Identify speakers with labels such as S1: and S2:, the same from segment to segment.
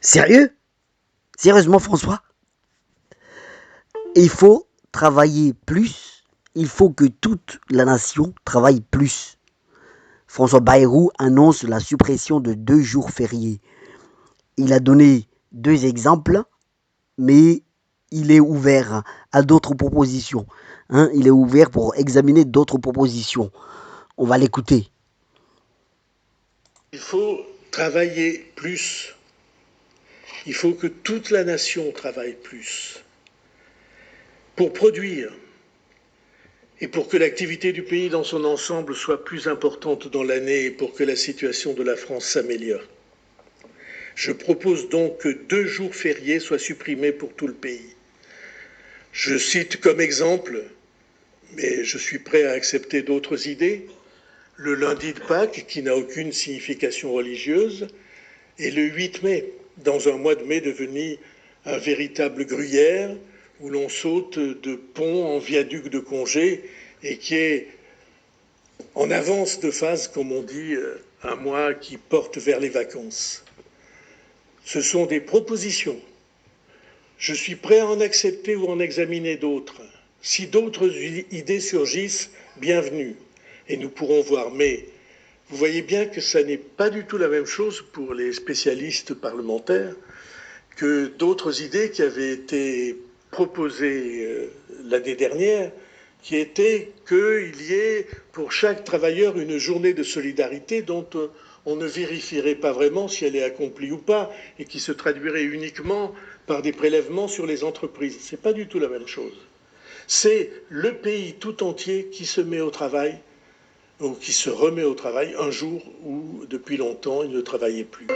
S1: Sérieux? Sérieusement, François? Il faut travailler plus. Il faut que toute la nation travaille plus. François Bayrou annonce la suppression de 2 jours fériés. Il a donné 2 exemples, mais il est ouvert à d'autres propositions. Il est ouvert pour examiner d'autres propositions. On va l'écouter.
S2: Il faut travailler plus. Il faut que toute la nation travaille plus pour produire et pour que l'activité du pays dans son ensemble soit plus importante dans l'année et pour que la situation de la France s'améliore. Je propose donc que 2 jours fériés soient supprimés pour tout le pays. Je cite comme exemple, mais je suis prêt à accepter d'autres idées, le lundi de Pâques, qui n'a aucune signification religieuse, et le 8 mai, dans un mois de mai devenu un véritable gruyère, où l'on saute de pont en viaduc de congé, et qui est en avance de phase, comme on dit, un mois qui porte vers les vacances. Ce sont des propositions. Je suis prêt à en accepter ou en examiner d'autres. Si d'autres idées surgissent, bienvenue. Et nous pourrons voir. Mais vous voyez bien que ça n'est pas du tout la même chose pour les spécialistes parlementaires que d'autres idées qui avaient été proposées l'année dernière, qui étaient qu'il y ait pour chaque travailleur une journée de solidarité dont on ne vérifierait pas vraiment si elle est accomplie ou pas, et qui se traduirait uniquement par des prélèvements sur les entreprises. Ce n'est pas du tout la même chose. C'est le pays tout entier qui se met au travail, ou qui se remet au travail un jour où, depuis longtemps, il ne travaillait plus.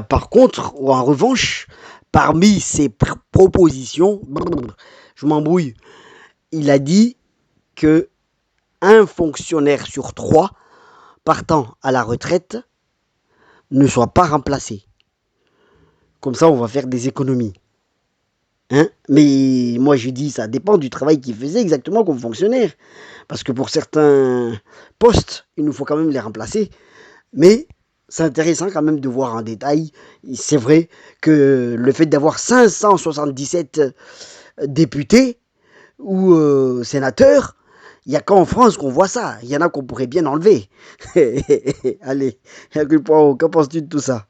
S1: Par contre, ou en revanche, parmi ces propositions, je m'embrouille. Il a dit que un fonctionnaire sur 3 partant à la retraite ne soit pas remplacé. Comme ça, on va faire des économies. Mais moi, je dis, ça dépend du travail qu'il faisait exactement comme fonctionnaire. Parce que pour certains postes, il nous faut quand même les remplacer. Mais c'est intéressant quand même de voir en détail. C'est vrai que le fait d'avoir 577 députés ou sénateurs, il n'y a qu'en France qu'on voit ça. Il y en a qu'on pourrait bien enlever. Allez, qu'en penses-tu de tout ça?